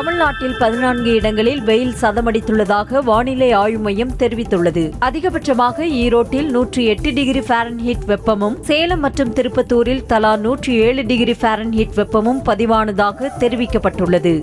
தமிழ்நாட்டில் 14 இடங்களில் வெயில் சதமடித்துள்ளதாக வானிலை ஆய்வு மையம் தெரிவித்துள்ளது. அதிகபட்சமாக ஈரோட்டில் 108 டிகிரி ஃபாரன்ஹீட் வெப்பமும், சேலம் மற்றும் திருப்பத்தூரில் தலா 107 டிகிரி ஃபாரன்ஹீட் வெப்பமும் பதிவானதாக தெரிவிக்கப்பட்டுள்ளது.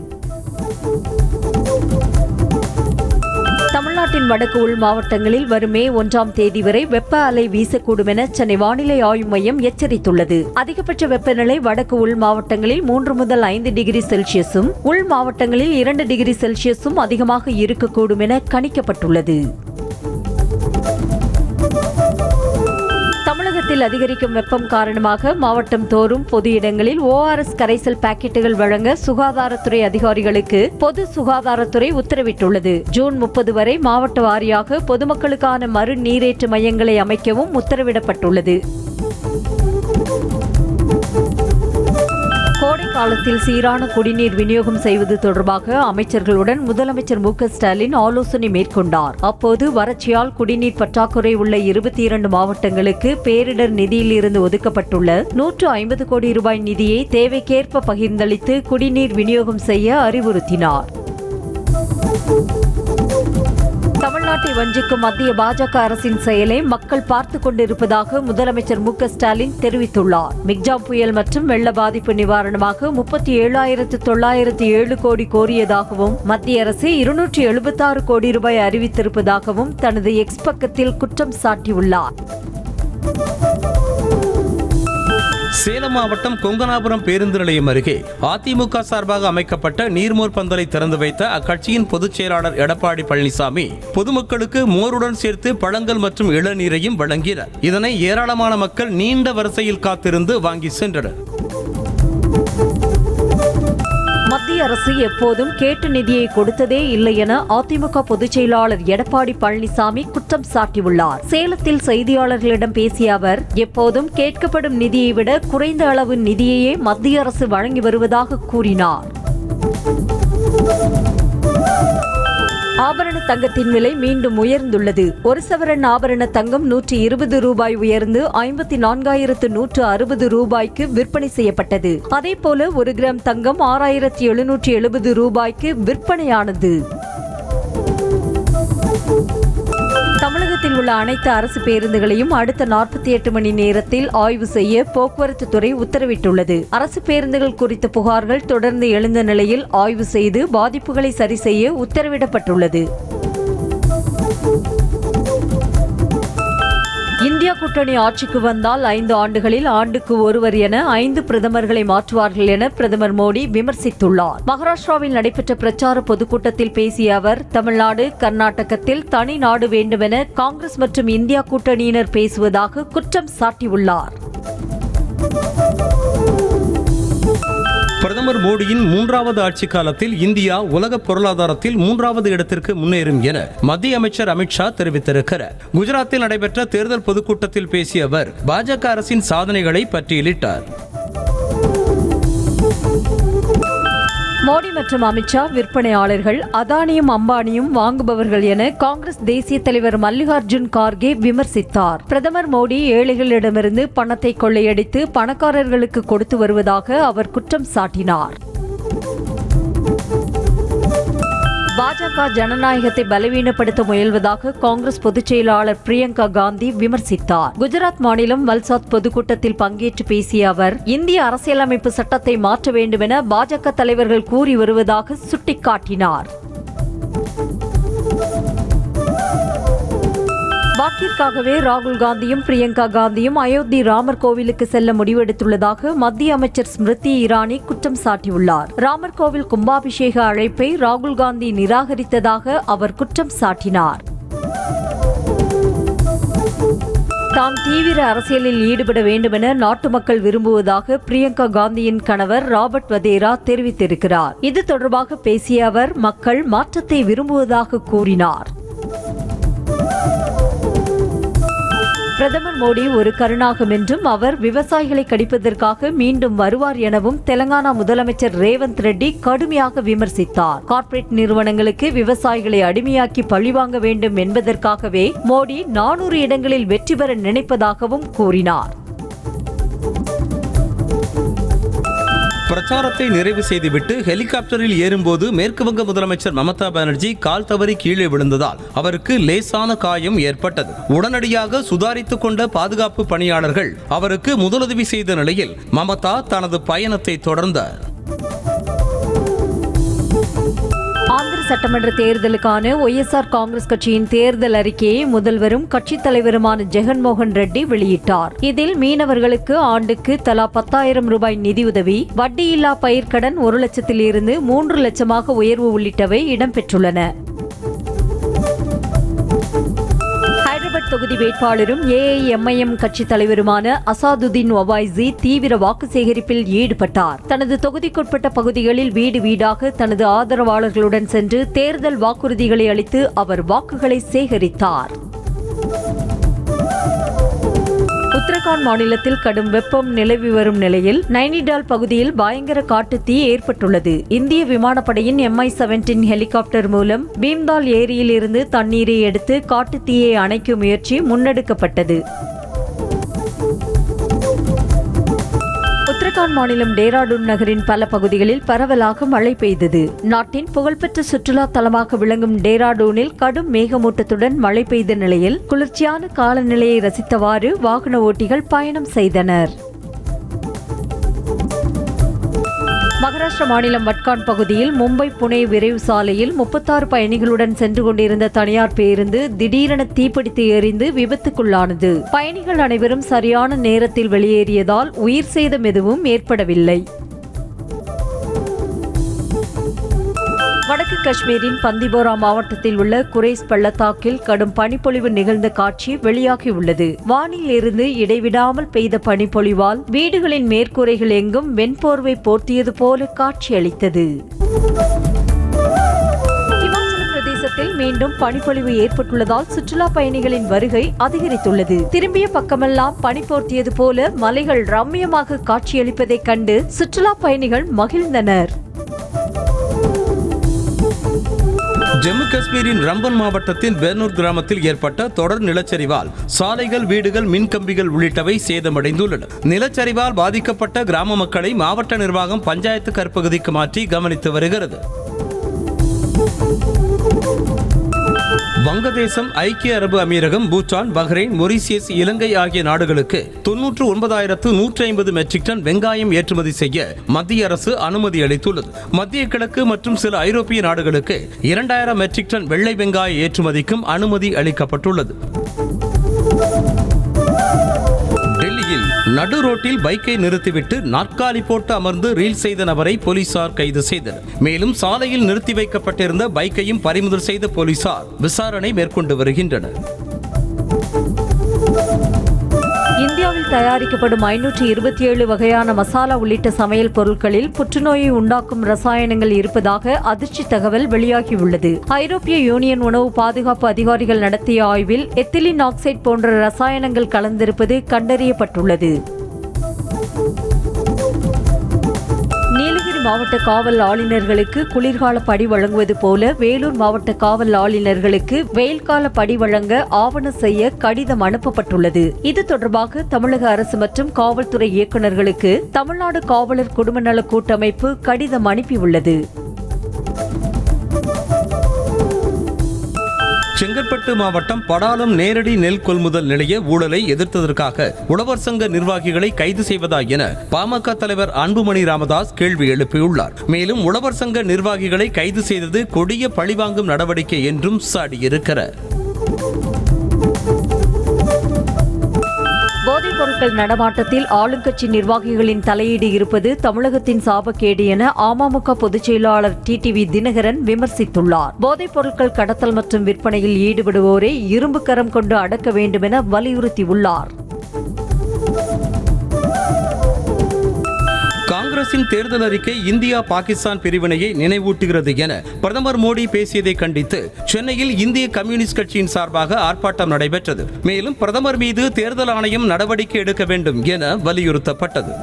தமிழ்நாட்டின் வடக்கு உள் மாவட்டங்களில் வரும் மே 1ஆம் தேதி வரை வெப்ப அலை வீசக்கூடும் என சென்னை வானிலை ஆய்வு மையம் எச்சரித்துள்ளது. அதிகபட்ச வெப்பநிலை வடக்கு உள் மாவட்டங்களில் 3 முதல் 5 டிகிரி செல்சியஸும், உள் மாவட்டங்களில் 2 டிகிரி செல்சியஸும் அதிகமாக இருக்கக்கூடும் என கணிக்கப்பட்டுள்ளது. தமிழகத்தில் அதிகரிக்கும் வெப்பம் காரணமாக மாவட்டம் தோறும் பொது இடங்களில் ORS கரைசல் பாக்கெட்டுகள் வழங்க சுகாதாரத்துறை அதிகாரிகளுக்கு பொது சுகாதாரத்துறை உத்தரவிட்டுள்ளது. ஜூன் 30 வரை மாவட்ட வாரியாக பொதுமக்களுக்கான மறு நீரேற்று மையங்களை அமைக்கவும் உத்தரவிடப்பட்டுள்ளது. கோடை காலத்தில் சீரான குடிநீர் விநியோகம் செய்வது தொடர்பாக அமைச்சர்களுடன் முதலமைச்சர் மு க ஸ்டாலின் ஆலோசனை மேற்கொண்டார். அப்போது வறட்சியால் குடிநீர் பற்றாக்குறை உள்ள 22 மாவட்டங்களுக்கு பேரிடர் நிதியில் இருந்து ஒதுக்கப்பட்டுள்ள 150 கோடி ரூபாய் நிதியை தேவைக்கேற்ப பகிர்ந்தளித்து குடிநீர் விநியோகம் செய்ய அறிவுறுத்தினார். தமிழ்நாட்டை வஞ்சிக்கும் மத்திய பாஜக அரசின் செயலை மக்கள் பார்த்துக் கொண்டிருப்பதாக முதலமைச்சர் மு க ஸ்டாலின் தெரிவித்துள்ளார். மிக்ஜாம் புயல் மற்றும் வெள்ள பாதிப்பு நிவாரணமாக 37,907 கோடி கோரியதாகவும் மத்திய அரசு 276 கோடி ரூபாய் அறிவித்திருப்பதாகவும் தனது எக்ஸ் பக்கத்தில் குற்றம் சாட்டியுள்ளார். சேலம் மாவட்டம் கொங்கனாபுரம் பேருந்து நிலையம் அருகே அதிமுக சார்பாக அமைக்கப்பட்ட நீர்மோர் பந்தலை திறந்து வைத்த அக்கட்சியின் பொதுச் செயலாளர் எடப்பாடி பழனிசாமி பொதுமக்களுக்கு மோருடன் சேர்த்து பழங்கள் மற்றும் இளநீரையும் வழங்கினர். இதனை ஏராளமான மக்கள் நீண்ட வரிசையில் காத்திருந்து வாங்கி சென்றனர். மத்திய அரசு எப்போதும் கேட்ட நிதியை கொடுத்ததே இல்லை என அதிமுக பொதுச் செயலாளர் எடப்பாடி பழனிசாமி குற்றம் சாட்டியுள்ளார். சேலத்தில் செய்தியாளர்களிடம் பேசிய அவர், எப்போதும் கேட்கப்படும் நிதியை விட குறைந்த அளவு நிதியையே மத்திய அரசு வழங்கி வருவதாக கூறினார். ஆபரண தங்கத்தின் விலை மீண்டும் உயர்ந்துள்ளது. ஒரு சவரன் ஆபரண தங்கம் 120 ரூபாய் உயர்ந்து 54,160 ரூபாய்க்கு விற்பனை செய்யப்பட்டது. அதேபோல 1 கிராம் தங்கம் 6,770 ரூபாய்க்கு விற்பனையானது. தமிழகத்தில் உள்ள அனைத்து அரசு பேருந்துகளையும் அடுத்த 48 மணி நேரத்தில் ஆய்வு செய்ய போக்குவரத்து துறை உத்தரவிட்டுள்ளது. அரசு பேருந்துகள் குறித்த புகார்கள் தொடர்ந்து எழுந்த நிலையில் ஆய்வு செய்து பாதிப்புகளை சரி செய்ய உத்தரவிடப்பட்டுள்ளது. இந்தியா கூட்டணி ஆட்சிக்கு வந்தால் 5 ஆண்டுகளில் ஆண்டுக்கு ஒருவர் என 5 பிரதமர்களை மாற்றுவார்கள் என பிரதமர் மோடி விமர்சித்துள்ளார். மகாராஷ்டிராவில் நடைபெற்ற பிரச்சார பொதுக்கூட்டத்தில் பேசிய அவர், தமிழ்நாடு, கர்நாடகத்தில் தனி நாடு வேண்டுமென காங்கிரஸ் மற்றும் இந்தியா கூட்டணியினர் பேசுவதாக குற்றம் சாட்டியுள்ளார். பிரதமர் மோடியின் 3வது ஆட்சி காலத்தில் இந்தியா உலக பொருளாதாரத்தில் 3வது இடத்திற்கு முன்னேறும் என மத்திய அமைச்சர் அமித்ஷா தெரிவித்திருக்கிறார். குஜராத்தில் நடைபெற்ற தேர்தல் பொதுக்கூட்டத்தில் பேசிய அவர் பாஜக அரசின் சாதனைகளை பட்டியலிட்டார். மோடி மற்றும் அமித்ஷா விற்பனையாளர்கள், அதானியும் அம்பானியும் வாங்குபவர்கள் என காங்கிரஸ் தேசிய தலைவர் மல்லிகார்ஜுன் கார்கே விமர்சித்தார். பிரதமர் மோடி ஏழைகளிடமிருந்து பணத்தை கொள்ளையடித்து பணக்காரர்களுக்கு கொடுத்து வருவதாக அவர் குற்றம் சாட்டினார். பாஜக ஜனநாயகத்தை பலவீனப்படுத்த முயல்வதாக காங்கிரஸ் பொதுச் செயலாளர் பிரியங்கா காந்தி விமர்சித்தார். குஜராத் மாநிலம் வல்சாத் பொதுக்கூட்டத்தில் பங்கேற்று பேசிய அவர், இந்திய அரசியலமைப்பு சட்டத்தை மாற்ற வேண்டும் என பாஜக தலைவர்கள் கூறி வருவதாக சுட்டிக்காட்டினார். வாக்கிற்காகவே ராகுல் காந்தியும் பிரியங்கா காந்தியும் அயோத்தி ராமர் கோவிலுக்கு செல்ல முடிவெடுத்துள்ளதாக மத்திய அமைச்சர் ஸ்மிருதி இரானி குற்றம் சாட்டியுள்ளார். ராமர் கோவில் கும்பாபிஷேக அழைப்பை ராகுல் காந்தி நிராகரித்ததாக அவர் குற்றம் சாட்டினார். தாம் தீவிர அரசியலில் ஈடுபட வேண்டுமென நாட்டு மக்கள் விரும்புவதாக பிரியங்கா காந்தியின் கணவர் ராபர்ட் வதேரா தெரிவித்திருக்கிறார். இது தொடர்பாக பேசிய அவர், மக்கள் மாற்றத்தை விரும்புவதாக கூறினார். பிரதமர் மோடி ஒரு கருணாகம் என்றும் அவர் விவசாயிகளை கடிப்பதற்காக மீண்டும் வருவார் எனவும் தெலங்கானா முதலமைச்சர் ரேவந்த் ரெட்டி கடுமையாக விமர்சித்தார். கார்ப்பரேட் நிறுவனங்களுக்கு விவசாயிகளை அடிமையாக்கி பழிவாங்க வேண்டும் என்பதற்காகவே மோடி 400 இடங்களில் வெற்றி பெற நினைப்பதாகவும் கூறினார். பிரச்சாரத்தை நிறைவு செய்துவிட்டு ஹெலிகாப்டரில் ஏறும்போது மேற்கு வங்க முதலமைச்சர் மமதா பானர்ஜி கால் தவறி கீழே விழுந்ததால் அவருக்கு லேசான காயம் ஏற்பட்டது. உடனடியாக சுதாரித்துக் கொண்ட பாதுகாப்பு பணியாளர்கள் அவருக்கு முதலுதவி செய்த நிலையில் மமதா தனது பயணத்தை தொடர்ந்தார். ஆந்திர சட்டமன்ற தேர்தலுக்கான ஒய்எஸ்ஆர் காங்கிரஸ் கட்சியின் தேர்தல் அறிக்கையை முதல்வரும் கட்சித் தலைவருமான ஜெகன்மோகன் ரெட்டி வெளியிட்டார். இதில் மீனவர்களுக்கு ஆண்டுக்கு தலா 10,000 ரூபாய் நிதியுதவி, வட்டியில்லா பயிர்க்கடன் 1 லட்சத்தில் இருந்து 3 லட்சமாக உயர்வு உள்ளிட்டவை இடம்பெற்றுள்ளன. ஹைதராபாத் தொகுதி வேட்பாளரும் ஏஐஎம்ஐஎம் கட்சி தலைவருமான அசாதுதீன் ஒவைசி தீவிர வாக்கு சேகரிப்பில் ஈடுபட்டார். தனது தொகுதிக்குட்பட்ட பகுதிகளில் வீடு வீடாக தனது ஆதரவாளர்களுடன் சென்று தேர்தல் வாக்குறுதிகளை அளித்து அவர் வாக்குகளை சேகரித்தார். உத்தரகாண்ட் மாநிலத்தில் கடும் வெப்பம் நிலவி வரும் நிலையில் நைனிடால் பகுதியில் பயங்கர காட்டுத்தீ ஏற்பட்டுள்ளது. இந்திய விமானப்படையின் MI-17 ஹெலிகாப்டர் மூலம் பீம்தால் ஏரியில் இருந்து தண்ணீரை எடுத்து காட்டுத்தீயை அணைக்கும் முயற்சி முன்னெடுக்கப்பட்டது. உத்தரகாண்ட் மாநிலம் டேராடூன் நகரின் பல பகுதிகளில் பரவலாக மழை பெய்தது. நாட்டின் புகழ்பெற்ற சுற்றுலா தலமாக விளங்கும் டேராடூனில் கடும் மேகமூட்டத்துடன் மழை பெய்த நிலையில் குளிர்ச்சியான காலநிலையை ரசித்தவாறு வாகன ஓட்டிகள் பயணம் செய்தனர். மகாராஷ்டிரா மாநிலம் வட்கான் பகுதியில் மும்பை புனே விரைவு சாலையில் 36 பயணிகளுடன் சென்று கொண்டிருந்த தனியார் பேருந்து திடீரென தீப்பிடித்து எரிந்து விபத்துக்குள்ளானது. பயணிகள் அனைவரும் சரியான நேரத்தில் வெளியேறியதால் உயிர் சேதம் எதுவும் ஏற்படவில்லை. வடக்கு காஷ்மீரின் பந்திபோரா மாவட்டத்தில் உள்ள குரேஸ் பள்ளத்தாக்கில் கடும் பனிப்பொழிவு நிகழ்ந்த காட்சி வெளியாகியுள்ளது. வானில் இருந்து இடைவிடாமல் பெய்த பனிப்பொழிவால் வீடுகளின் மேற்கூரைகள் எங்கும் வெண்போர்வை போர்த்தியது போல காட்சியளித்தது. இமாச்சல பிரதேசத்தில் மீண்டும் பனிப்பொழிவு ஏற்பட்டுள்ளதால் சுற்றுலா பயணிகளின் வருகை அதிகரித்துள்ளது. திரும்பிய பக்கமெல்லாம் பனி போர்த்தியது போல மலைகள் ரம்மியமாக காட்சியளிப்பதைக் கண்டு சுற்றுலா பயணிகள் மகிழ்ந்தனர். ஜம்மு காஷ்மீரின் ரம்பன் மாவட்டத்தின் பெர்னூர் கிராமத்தில் ஏற்பட்ட தொடர் நிலச்சரிவால் சாலைகள், வீடுகள், மின்கம்பிகள் உள்ளிட்டவை சேதமடைந்துள்ளன. நிலச்சரிவால் பாதிக்கப்பட்ட கிராம மக்களை மாவட்ட நிர்வாகம் பஞ்சாயத்து கற்பகுதிக்கு மாற்றி கவனித்து வருகிறது. வங்கதேசம், ஐக்கிய அரபு அமீரகம், பூட்டான், பஹ்ரைன், மொரீசியஸ், இலங்கை ஆகிய நாடுகளுக்கு 99,150 மெட்ரிக் டன் வெங்காயம் ஏற்றுமதி செய்ய மத்திய அரசு அனுமதி அளித்துள்ளது. மத்திய கிழக்கு மற்றும் சில ஐரோப்பிய நாடுகளுக்கு 2,000 மெட்ரிக் டன் வெள்ளை வெங்காய ஏற்றுமதிக்கும் அனுமதி அளிக்கப்பட்டுள்ளது. டெல்லியில் நடு ரோட்டில் பைக்கை நிறுத்திவிட்டு நாற்காலி போட்டு அமர்ந்து ரீல் செய்த நபரை போலீசார் கைது செய்தனர். மேலும் சாலையில் நிறுத்தி வைக்கப்பட்டிருந்த பைக்கையும் பறிமுதல் செய்த போலீசார் விசாரணை மேற்கொண்டு வருகின்றனர். இந்தியாவில் தயாரிக்கப்படும் 527 வகையான மசாலா உள்ளிட்ட சமையல் பொருட்களில் புற்றுநோயை உண்டாக்கும் ரசாயனங்கள் இருப்பதாக அதிர்ச்சி தகவல் வெளியாகியுள்ளது. ஐரோப்பிய யூனியன் உணவு பாதுகாப்பு அதிகாரிகள் நடத்திய ஆய்வில் எத்திலின் ஆக்சைடு போன்ற ரசாயனங்கள் கலந்திருப்பது கண்டறியப்பட்டுள்ளது. நீலகிரி மாவட்ட காவல் ஆளுநர்களுக்கு குளிர்கால படி வழங்குவது போல வேலூர் மாவட்ட காவல் ஆளுநர்களுக்கு வெயில்கால படி வழங்க ஆவண செய்ய கடிதம் அனுப்பப்பட்டுள்ளது. இது தொடர்பாக தமிழக அரசு மற்றும் காவல்துறை இயக்குநர்களுக்கு தமிழ்நாடு காவலர் குடும்ப நல கூட்டமைப்பு கடிதம் அனுப்பியுள்ளது. செங்கற்பட்டு மாவட்டம் படாலம் நேரடி நெல் கொள்முதல் நிலைய ஊழலை எதிர்த்ததற்காக உழவர் சங்க நிர்வாகிகளை கைது செய்வதா என பாமக தலைவர் அன்புமணி ராமதாஸ் கேள்வி எழுப்பியுள்ளார். மேலும் உழவர் சங்க நிர்வாகிகளை கைது செய்தது கொடிய பழிவாங்கும் நடவடிக்கை என்றும் சாடியிருக்கிறார். போதைப் பொருட்கள் நடமாட்டத்தில் ஆளுங்கட்சி நிர்வாகிகளின் தலையீடு இருப்பது தமிழகத்தின் சாபக்கேடு என அமமுக பொதுச் செயலாளர் டிடிவி தினகரன் விமர்சித்துள்ளார். போதைப் பொருட்கள் கடத்தல் மற்றும் விற்பனையில் ஈடுபடுவோரை இரும்பு கரம் கொண்டு அடக்க வேண்டும் என வலியுறுத்தியுள்ளார். காங்கிரசின் தேர்தல் அறிக்கை இந்தியா பாகிஸ்தான் பிரிவினையை நினைவூட்டுகிறது என பிரதமர் மோடி பேசியதை கண்டித்து சென்னையில் இந்திய கம்யூனிஸ்ட் கட்சியின் சார்பாக ஆர்ப்பாட்டம் நடைபெற்றது. மேலும் பிரதமர் மீது தேர்தல் ஆணையம் நடவடிக்கை எடுக்க வேண்டும் என வலியுறுத்தப்பட்டது.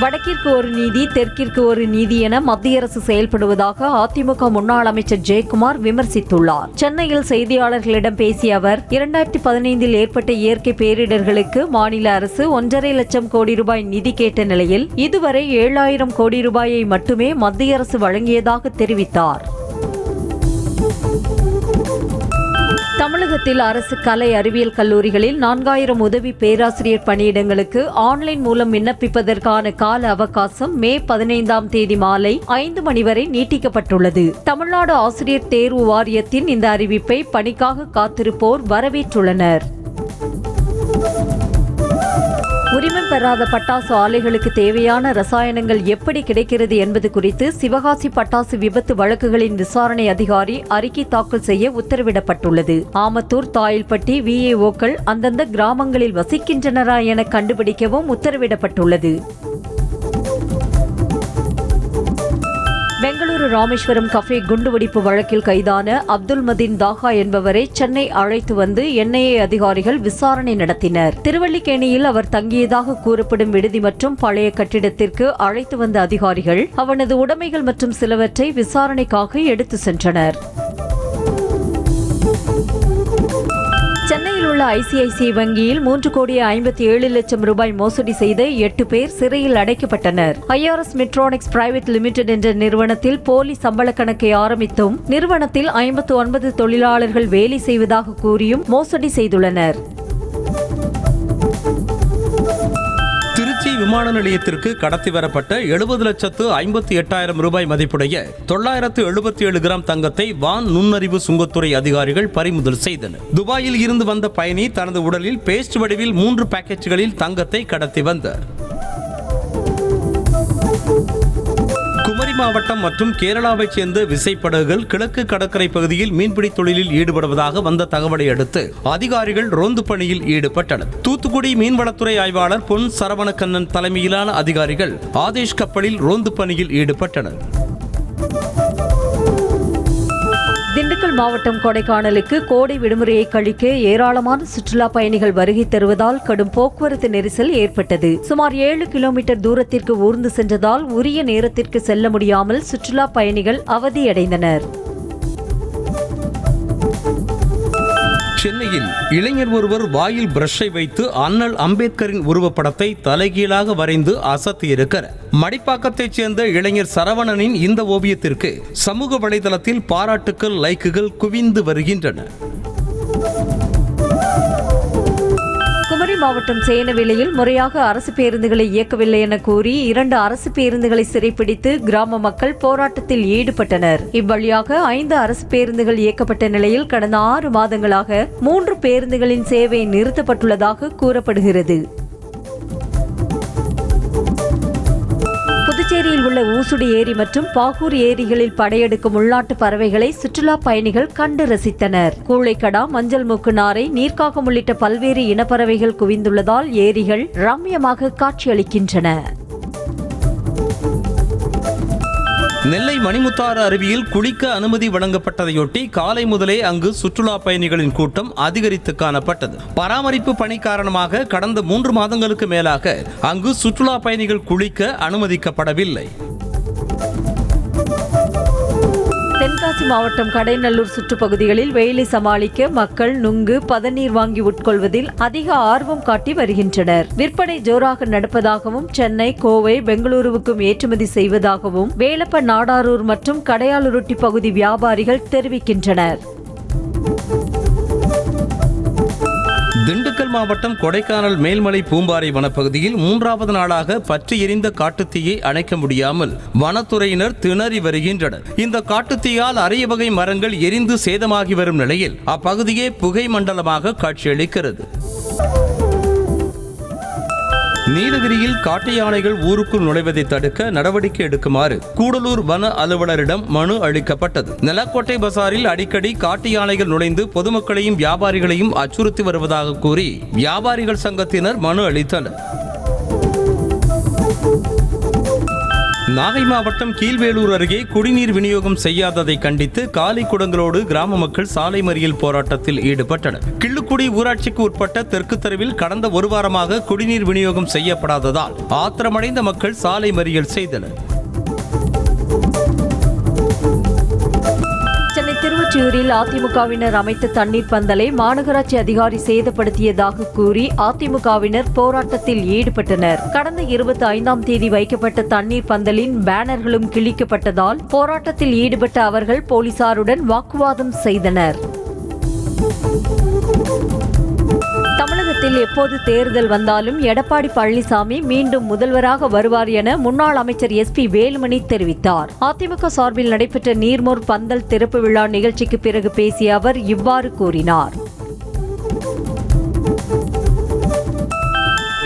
வடக்கிற்கு ஒரு நீதி, தெற்கிற்கு ஒரு நீதி என மத்திய அரசு செயல்படுவதாக அதிமுக முன்னாள் அமைச்சர் ஜெயக்குமார் விமர்சித்துள்ளார். சென்னையில் செய்தியாளர்களிடம் பேசிய அவர், 2015 ஏற்பட்ட இயற்கை பேரிடர்களுக்கு மாநில அரசு 1.5 லட்சம் கோடி ரூபாய் நிதி கேட்ட நிலையில் இதுவரை 7,000 கோடி ரூபாயை மட்டுமே மத்திய அரசு வழங்கியதாக தெரிவித்தார். தமிழகத்தில் அரசு கலை அறிவியல் கல்லூரிகளில் 4000 உதவி பேராசிரியர் பணியிடங்களுக்கு ஆன்லைன் மூலம் விண்ணப்பிப்பதற்கான கால அவகாசம் மே 15ஆம் தேதி மாலை 5 மணி வரை நீட்டிக்கப்பட்டுள்ளது. தமிழ்நாடு ஆசிரியர் தேர்வு வாரியத்தின் இந்த அறிவிப்பை பணிக்காக காத்திருப்போர் வரவேற்றுள்ளனர். உரிமம் பெறாத பட்டாசு ஆலைகளுக்கு தேவையான ரசாயனங்கள் எப்படி கிடைக்கிறது என்பது குறித்து சிவகாசி பட்டாசு விபத்து வழக்குகளின் விசாரணை அதிகாரி அறிக்கை தாக்கல் செய்ய உத்தரவிடப்பட்டுள்ளது. ஆமத்தூர், தாயில்பட்டி VAOக்கள் அந்தந்த கிராமங்களில் வசிக்கின்றனரா என கண்டுபிடிக்கவும் உத்தரவிடப்பட்டுள்ளது. பெங்களூரு ராமேஸ்வரம் கஃபே குண்டுவெடிப்பு வழக்கில் கைதான அப்துல் மதீன் தாகா என்பவரை சென்னை அழைத்து வந்து NIA அதிகாரிகள் விசாரணை நடத்தினர். திருவல்லிக்கேணியில் அவர் தங்கியதாக கூறப்படும் விடுதி மற்றும் பழைய கட்டிடத்திற்கு அழைத்து வந்த அதிகாரிகள் அவனது உடைமைகள் மற்றும் சிலவற்றை விசாரணைக்காக எடுத்து சென்றனர். சென்னையில் உள்ள ICICI வங்கியில் 3,57,00,000 ரூபாய் மோசடி செய்த 8 பேர் சிறையில் அடைக்கப்பட்டனர். IRS மெட்ரானிக்ஸ் பிரைவேட் லிமிடெட் என்ற நிறுவனத்தில் போலி சம்பள கணக்கை ஆரம்பித்தும் நிறுவனத்தில் 59 தொழிலாளர்கள் வேலை செய்வதாக கூறியும் மோசடி செய்துள்ளனர். திருச்சி விமான நிலையத்திற்கு கடத்தி வரப்பட்ட 70,58,000 ரூபாய் மதிப்புடைய 977 கிராம் தங்கத்தை வான் நுண்ணறிவு சுங்கத்துறை அதிகாரிகள் பறிமுதல் செய்தனர். துபாயில் இருந்து வந்த பயணி தனது உடலில் பேஸ்ட் வடிவில் 3 பாக்கெட்டுகளில் தங்கத்தை கடத்தி வந்தார். குமரி மாவட்டம் மற்றும் கேரளாவைச் சேர்ந்த விசைப்படகுகள் கிழக்கு கடற்கரை பகுதியில் மீன்பிடி தொழிலில் ஈடுபடுவதாக வந்த தகவலை அடுத்து அதிகாரிகள் ரோந்து பணியில் ஈடுபட்டனர். தூத்துக்குடி மீன்வளத்துறை ஆய்வாளர் பொன் சரவணக்கண்ணன் தலைமையிலான அதிகாரிகள் ஆதேஷ் கப்பலில் ரோந்து பணியில் ஈடுபட்டனர். திண்டுக்கல் மாவட்டம் கொடைக்கானலுக்கு கோடை விடுமுறையை கழிக்க ஏராளமான சுற்றுலா பயணிகள் வருகை தருவதால் கடும் போக்குவரத்து நெரிசல் ஏற்பட்டது. சுமார் 7 கிலோமீட்டர் தூரத்திற்கு ஊர்ந்து சென்றதால் உரிய நேரத்திற்கு செல்ல முடியாமல் சுற்றுலா பயணிகள் அவதியடைந்தனர். சென்னையில் இளைஞர் ஒருவர் வாயில் பிரஷை வைத்து அண்ணல் அம்பேத்கரின் உருவப்படத்தை தலைகீழாக வரைந்து அசத்தியிருக்கிறார். மடிப்பாக்கத்தைச் சேர்ந்த இளைஞர் சரவணனின் இந்த ஓவியத்திற்கு சமூக வலைதளத்தில் பாராட்டுக்கள், லைக்குகள் குவிந்து வருகின்றன. குமரி மாவட்டம் சேனவிலையில் முறையாக அரசு பேருந்துகளை இயக்கவில்லை என கூறி 2 அரசு பேருந்துகளை சிறைப்பிடித்து கிராம மக்கள் போராட்டத்தில் ஈடுபட்டனர். இவ்வழியாக 5 அரசு பேருந்துகள் இயக்கப்பட்ட நிலையில் கடந்த 6 மாதங்களாக 3 பேருந்துகளின் சேவை நிறுத்தப்பட்டுள்ளதாக கூறப்படுகிறது. புதுச்சேரியில் உள்ள ஊசுடி ஏரி மற்றும் பாகூர் ஏரிகளில் படையெடுக்கும் உள்நாட்டு பறவைகளை சுற்றுலா பயணிகள் கண்டு ரசித்தனர். கூழைக்கடா, மஞ்சள் மூக்கு நாரை, நீர்க்காகம் உள்ளிட்ட பல்வேறு இனப்பறவைகள் குவிந்துள்ளதால் ஏரிகள் ரம்யமாக காட்சியளிக்கின்றன. நெல்லை மணிமுத்தாறு அருவியில் குளிக்க அனுமதி வழங்கப்பட்டதையொட்டி காலை முதலே அங்கு சுற்றுலா பயணிகளின் கூட்டம் அதிகரித்து காணப்பட்டது. பராமரிப்பு பணி காரணமாக கடந்த 3 மாதங்களுக்கு மேலாக அங்கு சுற்றுலா பயணிகள் குளிக்க அனுமதிக்கப்படவில்லை. தென்காசி மாவட்டம் கடைநல்லூர் சுற்றுப்பகுதிகளில் வெயிலை சமாளிக்க மக்கள் நுங்கு, பதநீர் வாங்கி உட்கொள்வதில் அதிக ஆர்வம் காட்டி வருகின்றனர். விற்பனை ஜோராக நடப்பதாகவும் சென்னை, கோவை, பெங்களூருவுக்கும் ஏற்றுமதி செய்வதாகவும் வேலப்ப, நாடாரூர் மற்றும் கடையாலுருட்டி பகுதி வியாபாரிகள் தெரிவிக்கின்றனர். திண்டுக்கல் மாவட்டம் கொடைக்கானல் மேல்மலை பூம்பாறை வனப்பகுதியில் 3வது நாளாக பற்றி எரிந்த காட்டுத்தீயை அணைக்க முடியாமல் வனத்துறையினர் திணறி வருகின்றனர். இந்த காட்டுத்தீயால் அரிய வகை மரங்கள் எரிந்து சேதமாகி வரும் நிலையில் அப்பகுதியே புகை மண்டலமாக காட்சியளிக்கிறது. நீலகிரியில் காட்டு யானைகள் ஊருக்குள் நுழைவதை தடுக்க நடவடிக்கை எடுக்குமாறு கூடலூர் வன அலுவலரிடம் மனு அளிக்கப்பட்டது. நெலாக்கோட்டை பசாரில் அடிக்கடி காட்டு யானைகள் நுழைந்து பொதுமக்களையும் வியாபாரிகளையும் அச்சுறுத்தி வருவதாக கூறி வியாபாரிகள் சங்கத்தினர் மனு அளித்தனர். நாகை மாவட்டம் கீழ்வேளூர் அருகே குடிநீர் விநியோகம் செய்யாததை கண்டித்து காலி குடங்களோடு கிராம மக்கள் சாலை மறியல் போராட்டத்தில் ஈடுபட்டனர். கிள்ளுக்குடி ஊராட்சிக்கு உட்பட்ட தெற்கு தெருவில் கடந்த ஒரு வாரமாக குடிநீர் விநியோகம் செய்யப்படாததால் ஆத்திரமடைந்த மக்கள் சாலை மறியல் செய்தனர். சென்னை திருவொற்றியூரில் அதிமுகவினர் அமைத்த தண்ணீர் பந்தலை மாநகராட்சி அதிகாரி சேதப்படுத்தியதாக கூறி அதிமுகவினர் போராட்டத்தில் ஈடுபட்டனர். கடந்த 25ஆம் தேதி வைக்கப்பட்ட தண்ணீர் பந்தலின் பேனர்களும் கிழிக்கப்பட்டதால் போராட்டத்தில் ஈடுபட்ட அவர்கள் போலீசாருடன் வாக்குவாதம் செய்தனர். தமிழகத்தில் எப்போது தேர்தல் வந்தாலும் எடப்பாடி பழனிசாமி மீண்டும் முதல்வராக வருவார் என முன்னாள் அமைச்சர் SP வேலுமணி தெரிவித்தார். அதிமுக சார்பில் நடைபெற்ற நீர்மோர் பந்தல் திறப்பு விழா நிகழ்ச்சிக்கு பிறகு பேசிய அவர் இவ்வாறு கூறினார்.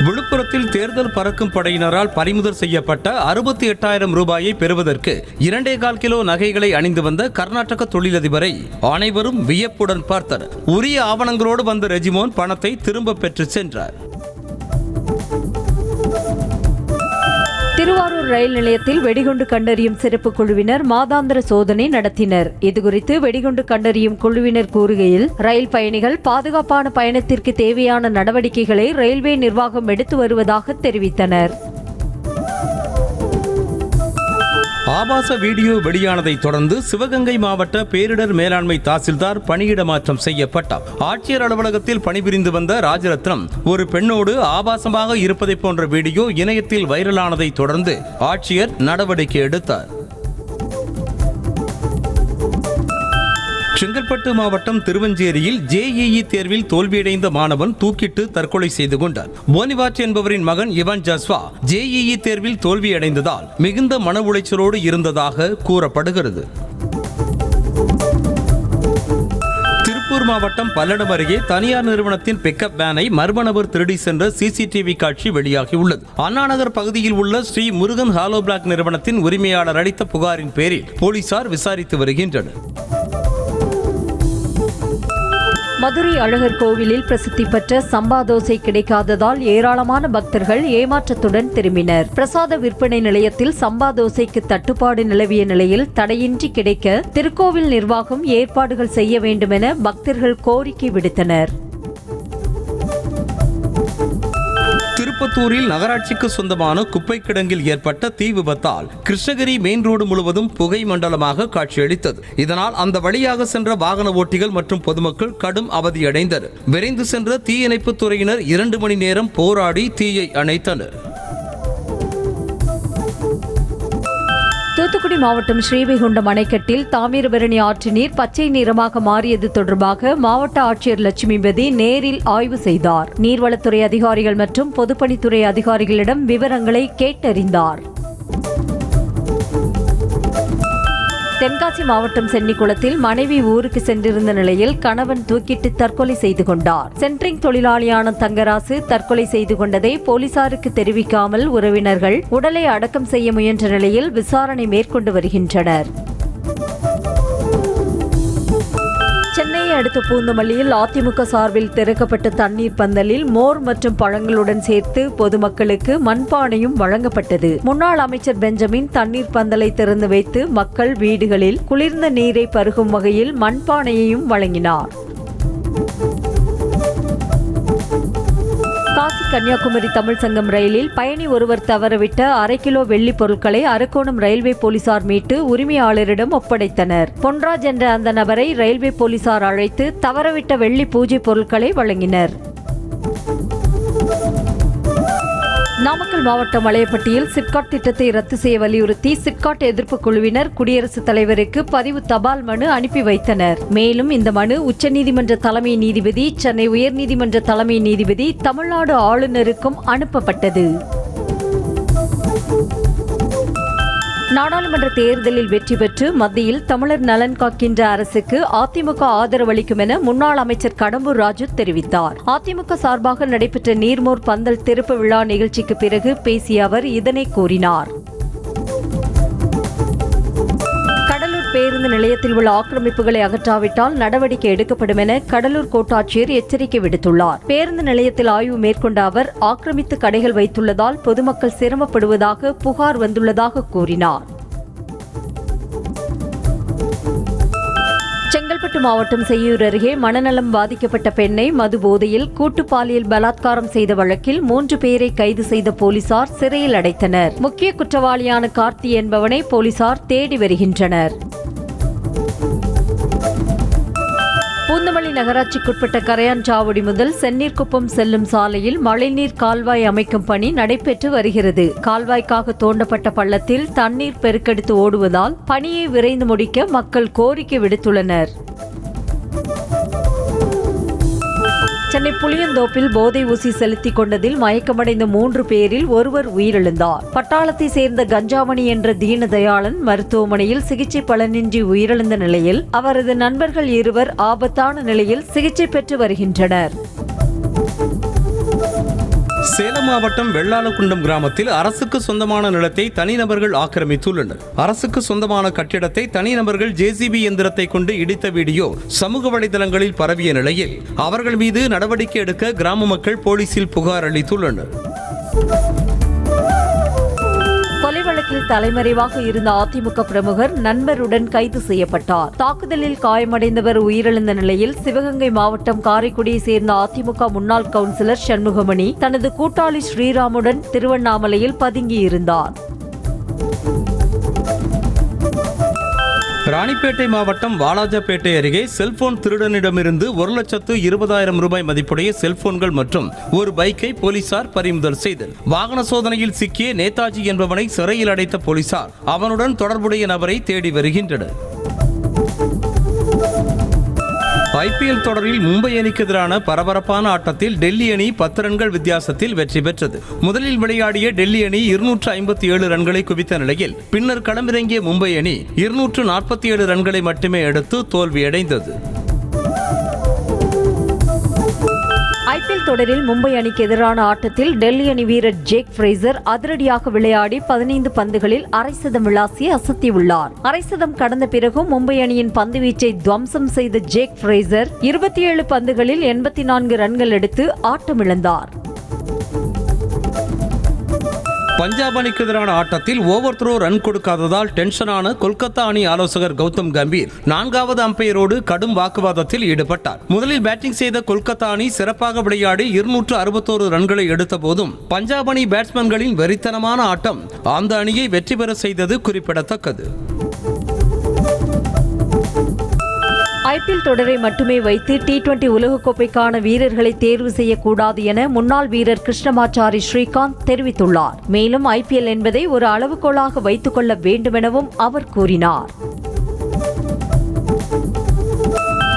விழுப்புரத்தில் தேர்தல் பறக்கும் படையினரால் பறிமுதல் செய்யப்பட்ட 68,000 ரூபாயை பெறுவதற்கு 2.25 கிலோ நகைகளை அணிந்து வந்த கர்நாடக தொழிலதிபரை அனைவரும் வியப்புடன் பார்த்தனர். உரிய ஆவணங்களோடு வந்த ரெஜிமோன் பணத்தை திரும்ப பெற்று சென்றார். திருவாரூர் ரயில் நிலையத்தில் வெடிகுண்டு கண்டறியும் சிறப்பு குழுவினர் மாதாந்திர சோதனை நடத்தினர். இதுகுறித்து வெடிகுண்டு கண்டறியும் குழுவினர் கூறுகையில், ரயில் பயணிகள் பாதுகாப்பான பயணத்திற்கு தேவையான நடவடிக்கைகளை ரயில்வே நிர்வாகம் எடுத்து வருவதாக தெரிவித்தனர். ஆபாச வீடியோ வெளியானதை தொடர்ந்து சிவகங்கை மாவட்ட பேரிடர் மேலாண்மை தாசில்தார் பணியிட மாற்றம் செய்யப்பட்டார். ஆட்சியர் அலுவலகத்தில் பணிபுரிந்து வந்த ராஜரத்னம் ஒரு பெண்ணோடு ஆபாசமாக இருப்பதை போன்ற வீடியோ இணையத்தில் வைரலானதை தொடர்ந்து ஆட்சியர் நடவடிக்கை எடுத்தார். செங்கல்பட்டு மாவட்டம் திருவஞ்சேரியில் JEE தேர்வில் தோல்வியடைந்த மாணவன் தூக்கிட்டு தற்கொலை செய்து கொண்டார். போனிவாட் என்பவரின் மகன் இவான் ஜாஸ்வா JEE தேர்வில் தோல்வியடைந்ததால் மிகுந்த மன உளைச்சலோடு இருந்ததாக கூறப்படுகிறது. திருப்பூர் மாவட்டம் பல்லடம் அருகே தனியார் நிறுவனத்தின் பிக்கப் வேனை மர்ம நபர் திருடி சென்ற CCTV காட்சி வெளியாகியுள்ளது. அண்ணாநகர் பகுதியில் உள்ள ஸ்ரீ முருகன் ஹாலோ பிளாக் நிறுவனத்தின் உரிமையாளர் அளித்த புகாரின் பேரில் போலீசார் விசாரித்து வருகின்றனர். மதுரை அழகர் கோவிலில் பிரசித்தி பெற்ற சம்பா தோசை கிடைக்காததால் ஏராளமான பக்தர்கள் ஏமாற்றத்துடன் திரும்பினர். பிரசாத விற்பனை நிலையத்தில் சம்பா தோசைக்கு தட்டுப்பாடு நிலவிய நிலையில் தடையின்றி கிடைக்க திருக்கோவில் நிர்வாகம் ஏற்பாடுகள் செய்ய வேண்டும் என பக்தர்கள் கோரிக்கை விடுத்தனர். திருப்பத்தூரில் நகராட்சிக்கு சொந்தமான குப்பை கிடங்கில் ஏற்பட்ட தீ விபத்தால் கிருஷ்ணகிரி மெயின் ரோடு முழுவதும் புகை மண்டலமாக காட்சியளித்தது. இதனால் அந்த வழியாக சென்ற வாகன ஓட்டிகள் மற்றும் பொதுமக்கள் கடும் அவதியடைந்தனர். விரைந்து சென்ற தீயணைப்பு துறையினர் 2 மணி நேரம் போராடி தீயை அணைத்தனர். தூத்துக்குடி மாவட்டம் ஸ்ரீவைகுண்டம் அணைக்கட்டில் தாமிரபரணி ஆற்று நீர் பச்சை நிறமாக மாறியது தொடர்பாக மாவட்ட ஆட்சியர் லட்சுமிபதி நேரில் ஆய்வு செய்தார். நீர்வளத்துறை அதிகாரிகள் மற்றும் பொதுப்பணித்துறை அதிகாரிகளிடம் விவரங்களை கேட்டறிந்தார். தென்காசி மாவட்டம் சென்னிக்குளத்தில் மனைவி ஊருக்கு சென்றிருந்த நிலையில் கணவன் தூக்கிட்டு தற்கொலை செய்து கொண்டார். சென்ட்ரிங் தொழிலாளியான தங்கராசு தற்கொலை செய்து கொண்டதை போலீசாருக்கு தெரிவிக்காமல் உறவினர்கள் உடலை அடக்கம் செய்ய முயன்ற நிலையில் விசாரணை மேற்கொண்டு வருகின்றனர். சென்னையை அடுத்த பூந்தமல்லியில் அதிமுக சார்பில் திறக்கப்பட்ட தண்ணீர் பந்தலில் மோர் மற்றும் பழங்களுடன் சேர்த்து பொதுமக்களுக்கு மண்பானையும் வழங்கப்பட்டது. முன்னாள் அமைச்சர் பெஞ்சமின் தண்ணீர் பந்தலை திறந்து வைத்து மக்கள் வீடுகளில் குளிர்ந்த நீரை பருகும் வகையில் மண்பானையையும் வழங்கினார். காசி கன்னியாகுமரி தமிழ் சங்கம் ரயிலில் பயணி ஒருவர் தவறவிட்ட 1/2 கிலோ வெள்ளி பொருட்களை அரக்கோணம் ரயில்வே போலீசார் மீட்டு உரிமையாளரிடம் ஒப்படைத்தனர். பொன்ராஜ் என்ற அந்த நபரை ரயில்வே போலீசார் அழைத்து தவறவிட்ட வெள்ளி பூஜை பொருட்களை வழங்கினர். நாமக்கல் மாவட்டம் வளையப்பட்டியில் சிப்காட் திட்டத்தை ரத்து செய்ய வலியுறுத்தி சிப்காட் எதிர்ப்பு குழுவினர் குடியரசுத் தலைவருக்கு பதிவு தபால் மனு அனுப்பி வைத்தனர். மேலும் இந்த மனு உச்சநீதிமன்ற தலைமை நீதிபதி, சென்னை உயர்நீதிமன்ற தலைமை நீதிபதி, தமிழ்நாடு ஆளுநருக்கும் அனுப்பப்பட்டது. நாடாளுமன்ற தேர்தலில் வெற்றி பெற்று மத்தியில் தமிழர் நலன் காக்கின்ற அரசுக்கு அதிமுக ஆதரவளிக்கும் என முன்னாள் அமைச்சர் கடம்பூர் ராஜு தெரிவித்தார். அதிமுக சார்பாக நடைபெற்ற நீர்மோர் பந்தல் திறப்பு விழா நிகழ்ச்சிக்கு பிறகு பேசிய அவர் இதனை கூறினார். பேருந்து நிலையத்தில் உள்ள ஆக்கிரமிப்புகளை அகற்றாவிட்டால் நடவடிக்கை எடுக்கப்படும் என கடலூர் கோட்டாட்சியர் எச்சரிக்கை விடுத்துள்ளார். பேருந்து நிலையத்தில் ஆய்வு மேற்கொண்ட அவர் ஆக்கிரமித்து கடைகள் வைத்துள்ளதால் பொதுமக்கள் சிரமப்படுவதாக புகார் வந்துள்ளதாக கூறினார். செங்கல்பட்டு மாவட்டம் செய்யூர் அருகே மனநலம் பாதிக்கப்பட்ட பெண்ணை மது போதையில் கூட்டு பாலியல் பலாத்காரம் செய்த வழக்கில் 3 பேரை கைது செய்த போலீசார் சிறையில் அடைத்தனர். முக்கிய குற்றவாளியான கார்த்தி என்பவனை போலீசார் தேடி வருகின்றனர். பூந்தமல்லி நகராட்சிக்குட்பட்ட கரையான்சாவடி முதல் செந்நீர்குப்பம் செல்லும் சாலையில் மழைநீர் கால்வாய் அமைக்கும் பணி நடைபெற்று வருகிறது. கால்வாய்க்காக தோண்டப்பட்ட பள்ளத்தில் தண்ணீர் பெருக்கெடுத்து ஓடுவதால் பணியை விரைந்து முடிக்க மக்கள் கோரிக்கை விடுத்துள்ளனர். சென்னை புளியந்தோப்பில் போதை ஊசி செலுத்திக் கொண்டதில் மயக்கமடைந்த 3 பேரில் ஒருவர் உயிரிழந்தார். பட்டாளத்தை சேர்ந்த கஞ்சாமணி என்ற தீனதயாளன் மருத்துவமனையில் சிகிச்சை பலனின்றி உயிரிழந்த நிலையில் அவரது நண்பர்கள் 2 ஆபத்தான நிலையில் சிகிச்சை பெற்று வருகின்றனர். சேலம் மாவட்டம் வெள்ளாளகுண்டம் கிராமத்தில் அரசுக்கு சொந்தமான நிலத்தை தனிநபர்கள் ஆக்கிரமித்துள்ளனர். அரசுக்கு சொந்தமான கட்டிடத்தை தனிநபர்கள் ஜேசிபி எந்திரத்தை கொண்டு இடித்த வீடியோ சமூக வலைதளங்களில் பரவிய நிலையில் அவர்கள் மீது நடவடிக்கை எடுக்க கிராம மக்கள் போலீசில் புகார் அளித்துள்ளனர். கொலை வழக்கில் தலைமறைவாக இருந்த அதிமுக பிரமுகர் நண்பருடன் கைது செய்யப்பட்டார். தாக்குதலில் காயமடைந்தவர் உயிரிழந்த நிலையில் சிவகங்கை மாவட்டம் காரைக்குடியை சேர்ந்த அதிமுக முன்னாள் கவுன்சிலர் சண்முகமணி தனது கூட்டாளி ஸ்ரீராமுடன் திருவண்ணாமலையில் பதுங்கியிருந்தார். ராணிப்பேட்டை மாவட்டம் வாலாஜாபேட்டை அருகே செல்போன் திருடனிடமிருந்து 1,20,000 ரூபாய் மதிப்புடைய செல்போன்கள் மற்றும் ஒரு பைக்கை போலீசார் பறிமுதல் செய்தனர். வாகன சோதனையில் சிக்கிய நேதாஜி என்பவனை சிறையில் அடைத்த போலீசார் அவனுடன் தொடர்புடைய நபரை தேடி வருகின்றனர். ஐபிஎல் தொடரில் மும்பை அணிக்கு எதிரான பரபரப்பான ஆட்டத்தில் டெல்லி அணி 10 ரன்கள் வித்தியாசத்தில் வெற்றி பெற்றது. முதலில் விளையாடிய டெல்லி அணி 257 ரன்களை குவித்த நிலையில் பின்னர் களமிறங்கிய மும்பை அணி 247 ரன்களை மட்டுமே எடுத்து தோல்வியடைந்தது. ஐபிஎல் தொடரில் மும்பை அணிக்கு எதிரான ஆட்டத்தில் டெல்லி அணி வீரர் ஜேக் ஃப்ரேசர் அதிரடியாக விளையாடி 15 பந்துகளில் அரை சதம் விளாசி அசத்தியுள்ளார். அரை சதம் கடந்த பிறகும் மும்பை அணியின் பந்துவீச்சை துவம்சம் செய்த ஜேக் ஃப்ரேசர் 27 பந்துகளில் 84 ரன்கள் எடுத்து ஆட்டமிழந்தார். பஞ்சாப் அணிக்கு எதிரான ஆட்டத்தில் ஓவர் த்ரோ ரன் கொடுக்காததால் டென்ஷனான கொல்கத்தா அணி ஆலோசகர் கௌதம் கம்பீர் 4வது அம்பையரோடு கடும் வாக்குவாதத்தில் ஈடுபட்டார். முதலில் பேட்டிங் செய்த கொல்கத்தா அணி சிறப்பாக விளையாடி 261 ரன்களை எடுத்த போதும் பஞ்சாப் அணி பேட்ஸ்மேன்களின் வெறித்தனமான ஆட்டம் அந்த அணியை வெற்றி பெற செய்தது குறிப்பிடத்தக்கது. ஐபிஎல் தொடரை மட்டுமே வைத்து T20 உலகக்கோப்பைக்கான வீரர்களை தேர்வு செய்யக்கூடாது என முன்னாள் வீரர் கிருஷ்ணமாச்சாரி ஸ்ரீகாந்த் தெரிவித்துள்ளார். மேலும் ஐபிஎல் என்பதை ஒரு அளவுகோலாக வைத்துக் கொள்ள வேண்டுமெனவும் அவர் கூறினார்.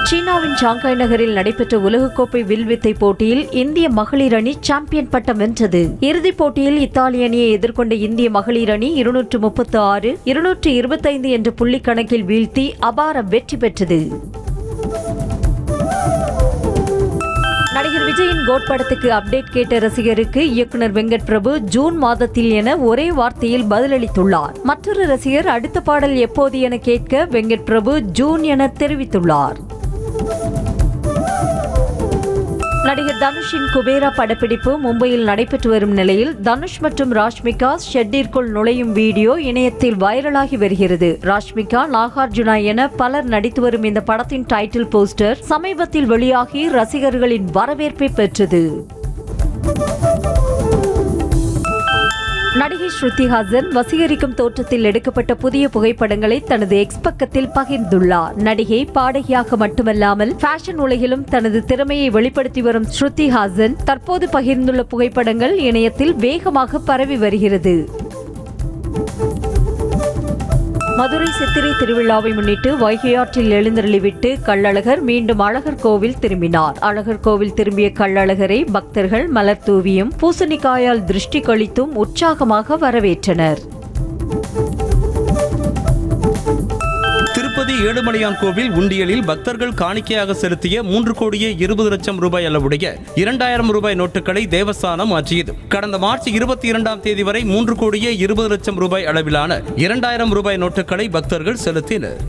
சீனாவின் ஷாங்காய் நகரில் நடைபெற்ற உலகக்கோப்பை வில்வித்தை போட்டியில் இந்திய மகளிர் அணி சாம்பியன் பட்டம் வென்றது. இறுதிப் போட்டியில் இத்தாலி அணியை எதிர்கொண்ட இந்திய மகளிர் அணி 236, 225 என்ற புள்ளி கணக்கில் வீழ்த்தி அபார வெற்றி பெற்றது. நடிகர் விஜயின் கோட் படத்துக்கு அப்டேட் கேட்ட ரசிகருக்கு இயக்குனர் வெங்கட் பிரபு ஜூன் மாதத்தில் என ஒரே வார்த்தையில் பதிலளித்துள்ளார். மற்றொரு ரசிகர் அடுத்த பாடல் எப்போது என கேட்க வெங்கட் பிரபு ஜூன் என தெரிவித்துள்ளார். நடிகர் தனுஷின் குபேரா படப்பிடிப்பு மும்பையில் நடைபெற்று வரும் நிலையில் தனுஷ் மற்றும் ராஷ்மிகா ஷெட்டிற்குள் நுழையும் வீடியோ இணையத்தில் வைரலாகி வருகிறது. ராஷ்மிகா, நாகார்ஜுனா என பலர் நடித்து வரும் இந்த படத்தின் டைட்டில் போஸ்டர் சமீபத்தில் வெளியாகி ரசிகர்களின் வரவேற்பை பெற்றது. நடிகை ஸ்ருதி ஹாசன் வசீகரிக்கும் தோற்றத்தில் எடுக்கப்பட்ட புதிய புகைப்படங்களை தனது எக்ஸ் பக்கத்தில் பகிர்ந்துள்ளார். நடிகை, பாடகியாக மட்டுமல்லாமல் ஃபேஷன் உலகிலும் தனது திறமையை வெளிப்படுத்தி வரும் ஸ்ருதி ஹாசன் தற்போது பகிர்ந்துள்ள புகைப்படங்கள் இணையத்தில் வேகமாக பரவி வருகிறது. மதுரை சித்திரை திருவிழாவை முன்னிட்டு வைகையாற்றில் எழுந்தருளிவிட்டு கள்ளழகர் மீண்டும் அழகர் கோவில் திரும்பினார். அழகர் கோவில் திரும்பிய கள்ளழகரை பக்தர்கள் மலர் தூவியும் பூசணிக்காயால் திருஷ்டி கழித்தும் உற்சாகமாக வரவேற்றனர். திருப்பதி ஏழுமலையான் கோவில் உண்டியலில் பக்தர்கள் காணிக்கையாக செலுத்திய 3,20,00,000 ரூபாய் அளவுடைய 2,000 ரூபாய் நோட்டுகளை தேவஸ்தானம் மாற்றியது. கடந்த மார்ச் 22ஆம் தேதி வரை 3,20,00,000 ரூபாய் அளவிலான 2,000 ரூபாய் நோட்டுகளை பக்தர்கள் செலுத்தினர்.